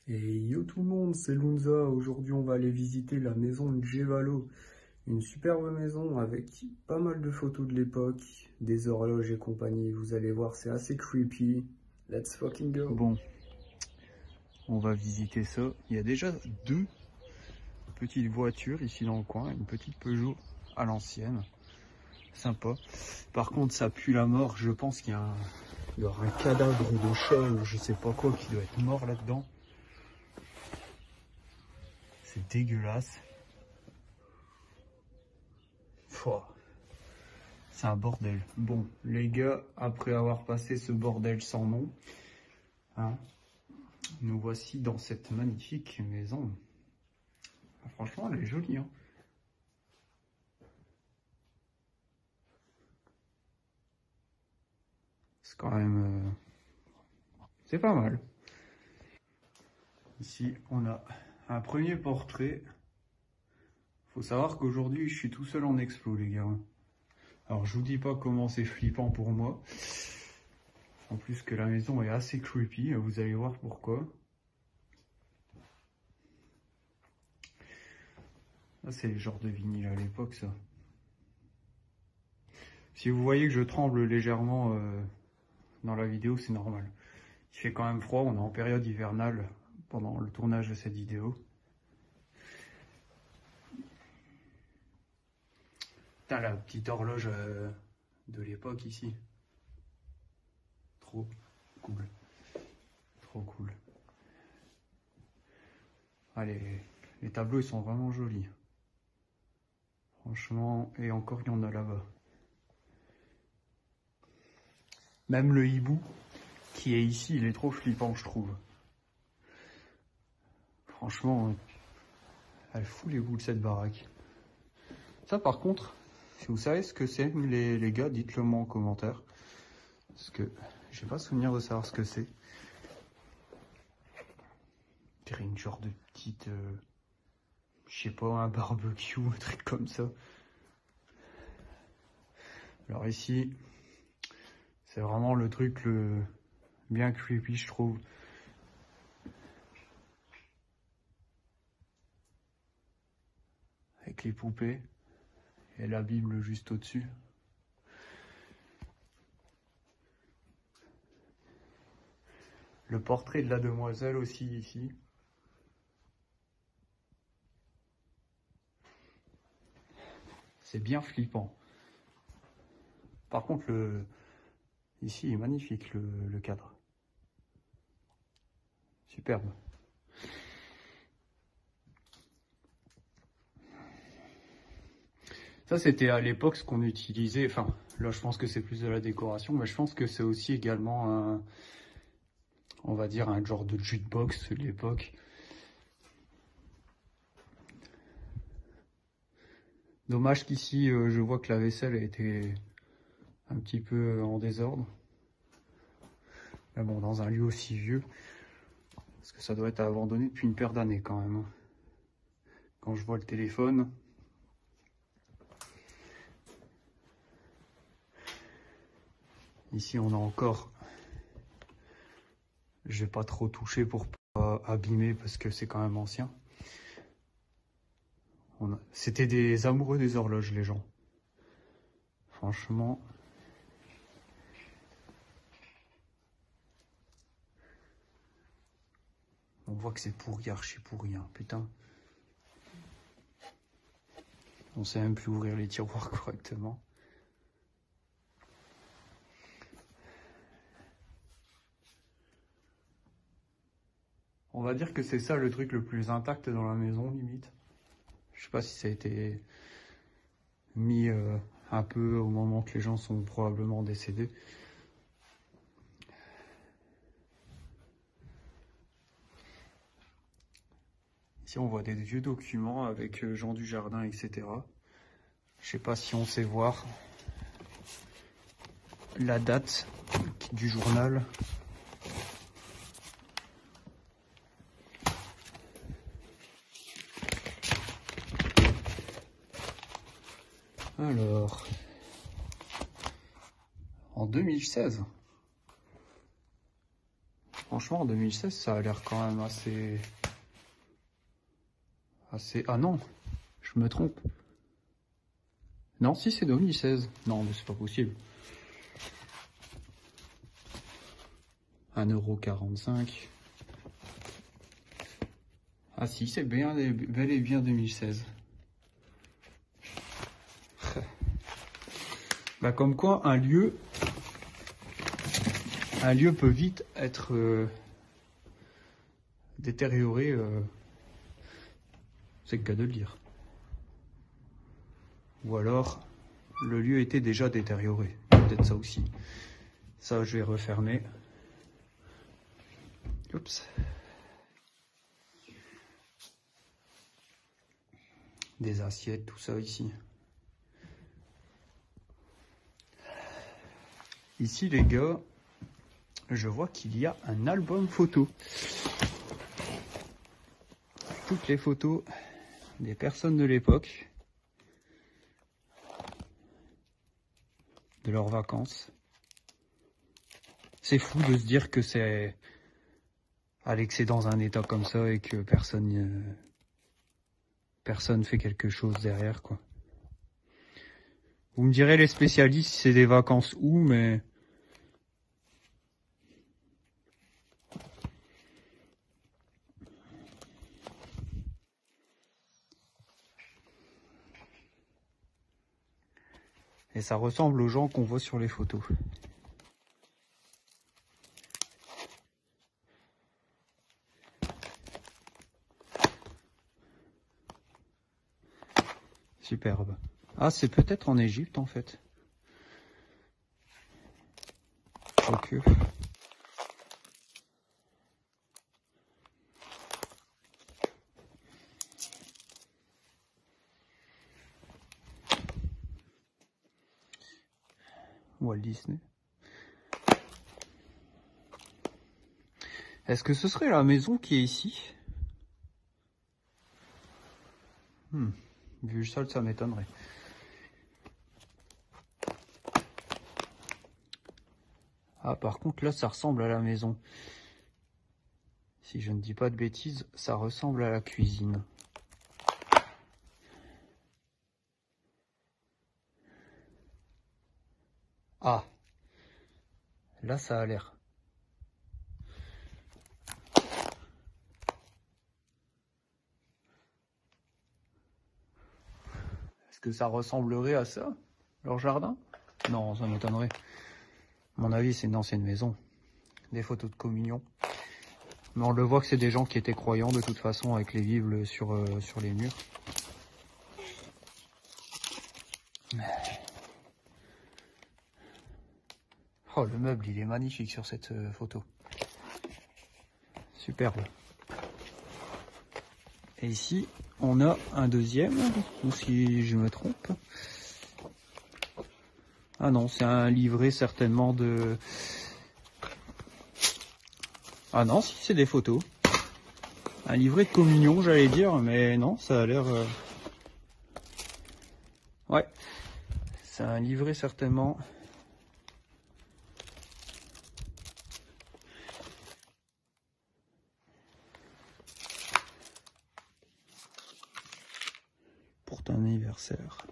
Et yo tout le monde, c'est Lunza. Aujourd'hui, on va aller visiter la maison de Gevalo. Une superbe maison avec pas mal de photos de l'époque, des horloges et compagnie. Vous allez voir, c'est assez creepy. Let's fucking go. Bon, on va visiter ça. Il y a déjà deux petites voitures ici dans le coin. Une petite Peugeot à l'ancienne. Sympa. Par contre, ça pue la mort. Je pense qu'il y aura un cadavre de chat ou je sais pas quoi qui doit être mort là-dedans. C'est dégueulasse. C'est un bordel. Bon, les gars, après avoir passé ce bordel sans nom, hein, nous voici dans cette magnifique maison. Franchement, elle est jolie, hein. C'est quand même... c'est pas mal. Ici, on a un premier portrait. Faut savoir qu'aujourd'hui, je suis tout seul en explo, les gars. Alors, je vous dis pas comment c'est flippant pour moi. En plus que la maison est assez creepy, vous allez voir pourquoi. Là, c'est les genres de vinyle à l'époque, ça. Si vous voyez que je tremble légèrement dans la vidéo, c'est normal. Il fait quand même froid, on est en période hivernale pendant le tournage de cette vidéo. Putain, la petite horloge de l'époque ici. Trop cool. Trop cool. Allez, les tableaux, ils sont vraiment jolis. Franchement, et encore, il y en a là-bas. Même le hibou qui est ici, il est trop flippant, je trouve. Franchement, elle fout les boules cette baraque. Ça, par contre, si vous savez ce que c'est, les gars, dites-le moi en commentaire. Parce que j'ai pas souvenir de savoir ce que c'est. C'est une genre de petite... je sais pas, un barbecue, un truc comme ça. Alors ici, c'est vraiment le truc le bien creepy, je trouve. Avec les poupées et la Bible juste au-dessus. Le portrait de la demoiselle aussi ici. C'est bien flippant. Par contre, ici est magnifique le cadre. Superbe. Ça, c'était à l'époque ce qu'on utilisait. Enfin, là, je pense que c'est plus de la décoration, mais je pense que c'est aussi également un, on va dire, un genre de jukebox de l'époque. Dommage qu'ici, je vois que la vaisselle a été un petit peu en désordre. Mais bon, dans un lieu aussi vieux, parce que ça doit être abandonné depuis une paire d'années quand même. Quand je vois le téléphone. Ici, on a encore... Je vais pas trop toucher pour pas abîmer parce que c'est quand même ancien. C'était des amoureux des horloges, les gens. Franchement... on voit que c'est pourri, archi pourri, hein, putain. On sait même plus ouvrir les tiroirs correctement. On va dire que c'est ça le truc le plus intact dans la maison, limite. Je sais pas si ça a été mis un peu au moment que les gens sont probablement décédés. Ici, on voit des vieux documents avec Jean Dujardin, etc. Je sais pas si on sait voir la date du journal. Alors, en 2016. Franchement, en 2016, ça a l'air quand même assez... Ah non, je me trompe. Non, si c'est 2016. Non, mais c'est pas possible. 1,45 €. Ah si, c'est bel et bien 2016. Bah comme quoi, un lieu peut vite être détérioré. C'est le cas de le dire. Ou alors, le lieu était déjà détérioré. Peut-être ça aussi. Ça, je vais refermer. Oups. Des assiettes, tout ça ici. Ici, les gars, je vois qu'il y a un album photo. Toutes les photos des personnes de l'époque, de leurs vacances. C'est fou de se dire que c'est dans un état comme ça et que personne fait quelque chose derrière, quoi. Vous me direz, les spécialistes, c'est des vacances où, mais... Et ça ressemble aux gens qu'on voit sur les photos. Superbe. Ah, c'est peut-être en Égypte, en fait. Ok. Walt Disney. Est-ce que ce serait la maison qui est ici? Vu le sol, ça m'étonnerait. Ah, par contre, là, ça ressemble à la maison. Si je ne dis pas de bêtises, ça ressemble à la cuisine. Ah, là, ça a l'air. Est-ce que ça ressemblerait à ça, leur jardin? Non, ça m'étonnerait. À mon avis, c'est une ancienne maison. Des photos de communion. Mais on le voit que c'est des gens qui étaient croyants de toute façon, avec les bibles sur les murs. Oh, le meuble, il est magnifique sur cette photo. Superbe. Et ici, on a un deuxième, ou si je me trompe. Ah non, c'est un livret certainement de... Ah non, si, c'est des photos. Un livret de communion, j'allais dire, mais non, ça a l'air... Ouais, c'est un livret certainement... pour ton anniversaire.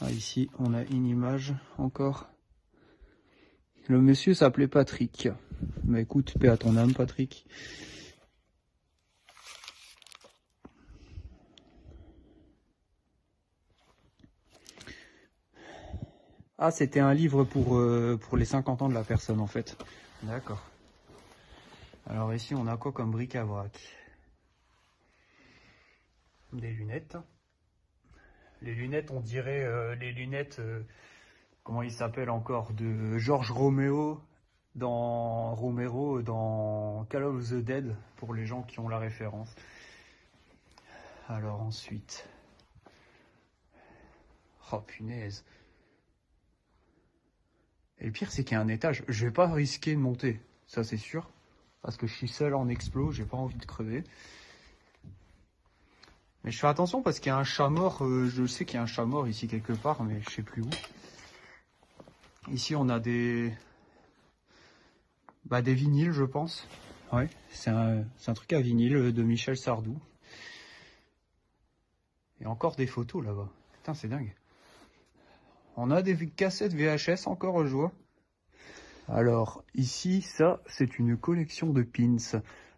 Ah, ici, on a une image encore. Le monsieur s'appelait Patrick. Mais écoute, paix à ton âme, Patrick. Ah, c'était un livre pour les 50 ans de la personne, en fait. D'accord. Alors ici, on a quoi comme bric-à-brac? Des lunettes. Les lunettes, on dirait les lunettes... comment il s'appelle encore? De George Romero dans Call of the Dead, pour les gens qui ont la référence. Alors ensuite... Oh punaise. Et le pire, c'est qu'il y a un étage. Je vais pas risquer de monter, ça c'est sûr. parce que je suis seul en explo, j'ai pas envie de crever. Mais je fais attention parce qu'il y a un chat mort, je sais qu'il y a un chat mort ici quelque part, mais je sais plus où. Ici on a des vinyles, je pense. Ouais, c'est un truc à vinyle de Michel Sardou. Et encore des photos là-bas. Putain, c'est dingue. On a des cassettes VHS encore, je vois. Alors, ici, ça, c'est une collection de pins.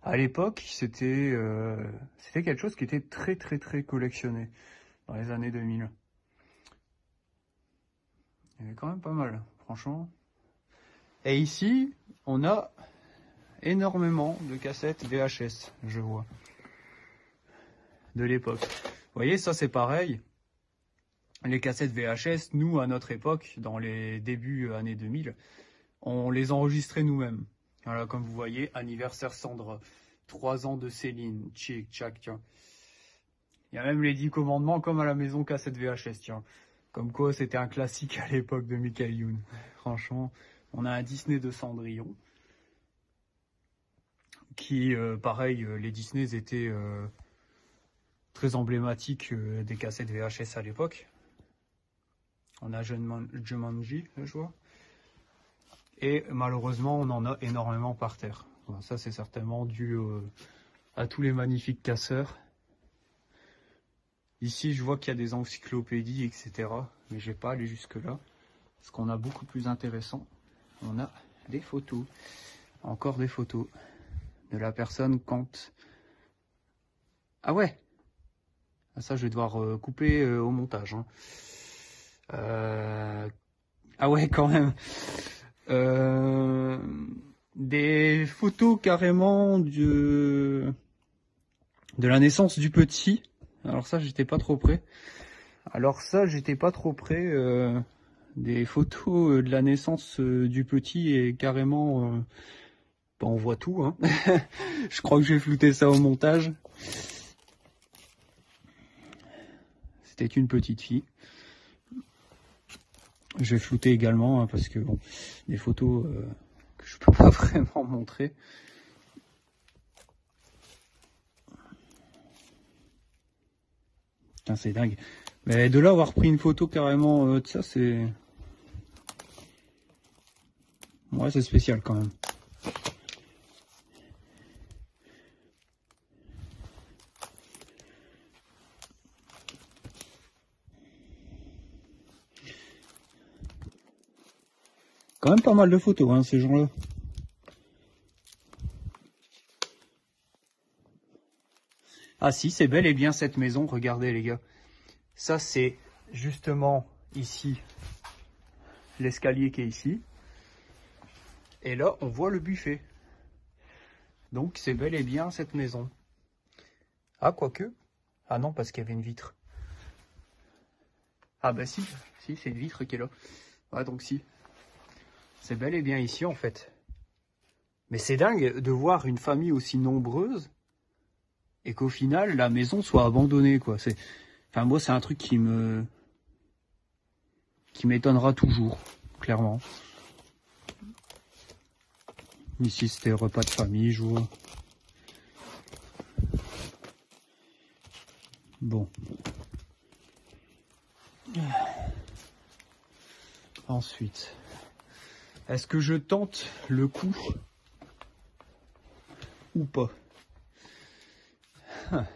À l'époque, c'était quelque chose qui était très collectionné dans les années 2000. Il y avait quand même pas mal, franchement. Et ici, on a énormément de cassettes VHS, je vois, de l'époque. Vous voyez, ça c'est pareil. Les cassettes VHS, nous, à notre époque, dans les débuts années 2000, on les enregistrait nous-mêmes. Voilà, comme vous voyez, anniversaire Sandra, 3 ans de Céline, tchic, tchac, tiens. Il y a même les 10 commandements comme à la maison cassette VHS, tiens. Comme quoi, c'était un classique à l'époque de Michael Youn. Franchement, on a un Disney de Cendrillon. Qui, pareil, les Disney étaient très emblématiques des cassettes VHS à l'époque. On a Jumanji, je vois. Et malheureusement, on en a énormément par terre. Bon, ça, c'est certainement dû à tous les magnifiques casseurs. Ici, je vois qu'il y a des encyclopédies, etc. Mais je vais pas aller jusque-là. Parce qu'on a beaucoup plus intéressant. On a des photos. Encore des photos de la personne quand... Ah ouais! Ça, je vais devoir couper au montage. Hein. Ah ouais, quand même. Des photos carrément de la naissance du petit. Alors ça, j'étais pas trop près. Des photos de la naissance du petit et carrément... on voit tout. Hein. Je crois que j'ai flouté ça au montage. C'était une petite fille. Je vais flouter également hein, parce que bon, des photos que je peux pas vraiment montrer. Putain, c'est dingue. Mais de là avoir pris une photo carrément de ça, c'est... Ouais, c'est spécial quand même. Quand même pas mal de photos, hein, ces gens-là. Ah si, c'est bel et bien cette maison, regardez les gars. Ça c'est justement ici, l'escalier qui est ici. Et là, on voit le buffet. Donc c'est bel et bien cette maison. Ah, quoique. Ah non, parce qu'il y avait une vitre. Ah bah si, c'est une vitre qui est là. Ouais, donc si. C'est bel et bien ici en fait. Mais c'est dingue de voir une famille aussi nombreuse et qu'au final la maison soit abandonnée quoi. Enfin moi c'est un truc qui m'étonnera toujours, clairement. Ici c'était repas de famille, je vois. Bon. Ensuite. Est-ce que je tente le coup ou pas? Parce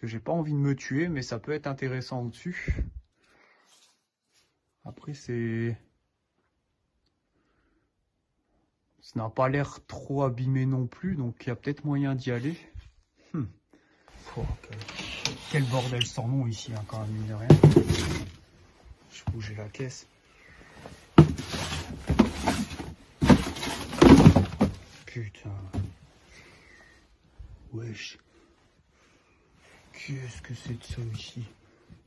que j'ai pas envie de me tuer, mais ça peut être intéressant au-dessus. Après, ça n'a pas l'air trop abîmé non plus, donc il y a peut-être moyen d'y aller. Oh, quel bordel sans nom ici, hein, quand même, mine de rien. Je vais bouger la caisse. Putain. Wesh. Qu'est-ce que c'est de ça ici?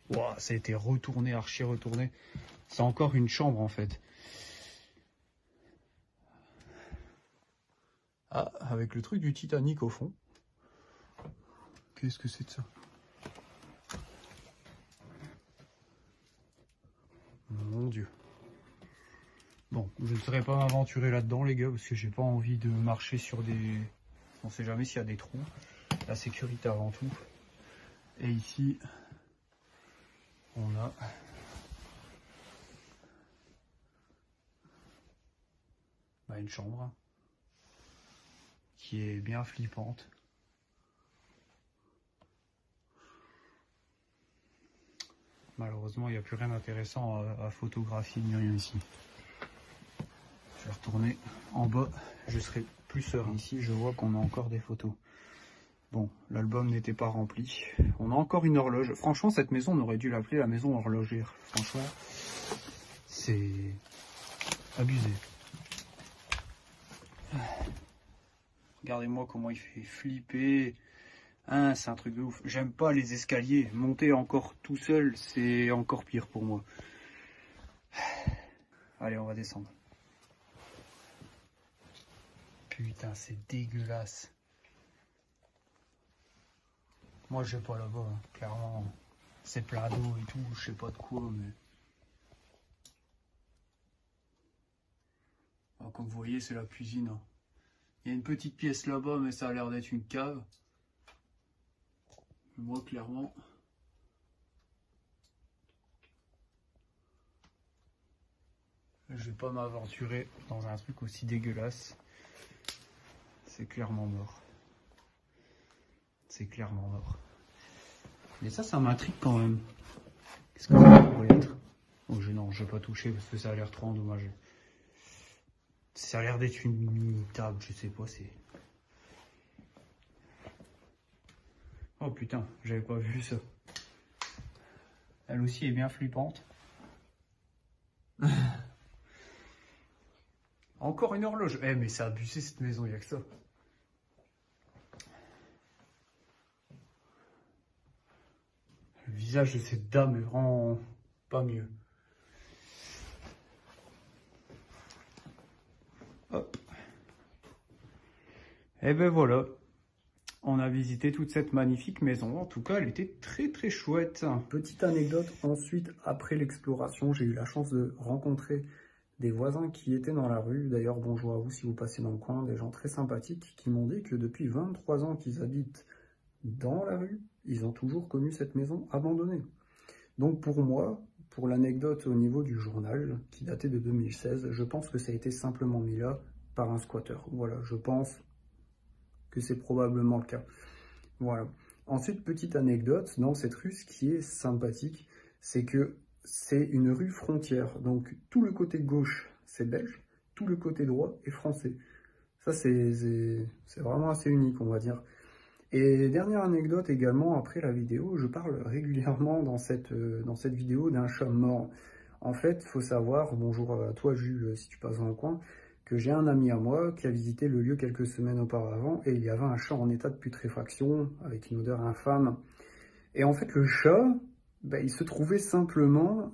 Wow, ça a été retourné, archi retourné. C'est encore une chambre en fait. Ah, avec le truc du Titanic au fond. Qu'est-ce que c'est de ça? Mon Dieu. Bon, Je ne saurais pas m'aventurer là-dedans, les gars, parce que j'ai pas envie de marcher sur des... On sait jamais s'il y a des trous. La sécurité avant tout. Et ici, on a... une chambre qui est bien flippante. Malheureusement, il n'y a plus rien d'intéressant à photographier ni rien ici. Je vais retourner en bas, je serai plus serein. Ici, je vois qu'on a encore des photos. Bon, l'album n'était pas rempli. On a encore une horloge. Franchement, cette maison, on aurait dû l'appeler la maison horlogère. Franchement, c'est abusé. Regardez-moi comment il fait flipper. Hein, c'est un truc de ouf. J'aime pas les escaliers. Monter encore tout seul, c'est encore pire pour moi. Allez, on va descendre. Putain, c'est dégueulasse. Moi, je vais pas là-bas. Hein. Clairement, c'est plein d'eau et tout. Je sais pas de quoi, mais... Alors, comme vous voyez, c'est la cuisine. Hein. Il y a une petite pièce là-bas, mais ça a l'air d'être une cave. Moi, clairement, je vais pas m'aventurer dans un truc aussi dégueulasse. C'est clairement mort. C'est clairement mort. Mais ça m'intrigue quand même. Qu'est-ce que ça pourrait être? Oh, non, je vais pas toucher parce que ça a l'air trop endommagé. Ça a l'air d'être une mini-table, je sais pas, c'est... Oh putain, j'avais pas vu ça. Elle aussi est bien flippante. Encore une horloge. Eh mais c'est abusé cette maison, il n'y a que ça. Le visage de cette dame est vraiment pas mieux. Hop. Et ben voilà. On a visité toute cette magnifique maison. En tout cas, elle était très très chouette. Petite anecdote, ensuite, après l'exploration, j'ai eu la chance de rencontrer des voisins qui étaient dans la rue. D'ailleurs, bonjour à vous si vous passez dans le coin. Des gens très sympathiques qui m'ont dit que depuis 23 ans qu'ils habitent dans la rue, ils ont toujours connu cette maison abandonnée. Donc pour moi, pour l'anecdote au niveau du journal, qui datait de 2016, je pense que ça a été simplement mis là par un squatteur. Voilà, je pense que c'est probablement le cas. Voilà. Ensuite, petite anecdote, dans cette rue, ce qui est sympathique, c'est que c'est une rue frontière. Donc, tout le côté gauche, c'est belge, tout le côté droit est français. Ça, c'est vraiment assez unique, on va dire. Et dernière anecdote également, après la vidéo, je parle régulièrement dans cette vidéo d'un chat mort. En fait, il faut savoir, bonjour à toi Jules, si tu passes dans le coin, que j'ai un ami à moi qui a visité le lieu quelques semaines auparavant et il y avait un chat en état de putréfaction avec une odeur infâme. Et en fait, le chat, il se trouvait simplement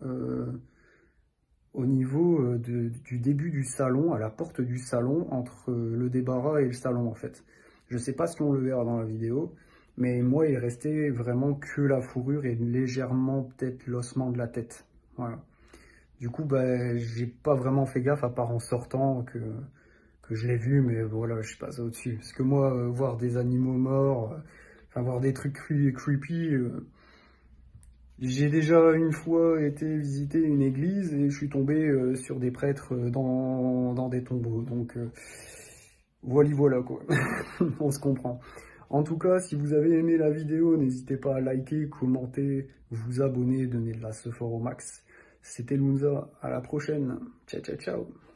au niveau du début du salon, à la porte du salon, entre le débarras et le salon en fait. Je ne sais pas si on le verra dans la vidéo, mais moi, il restait vraiment que la fourrure et légèrement peut-être l'ossement de la tête. Voilà. Du coup, j'ai pas vraiment fait gaffe à part en sortant que je l'ai vu, mais voilà, je suis passé au-dessus. Parce que moi, voir des animaux morts, voir des trucs creepy, j'ai déjà une fois été visiter une église et je suis tombé sur des prêtres dans des tombeaux. Donc, voilà quoi, on se comprend. En tout cas, si vous avez aimé la vidéo, n'hésitez pas à liker, commenter, vous abonner, donner de la support au max. C'était Lounza, à la prochaine. Ciao, ciao, ciao.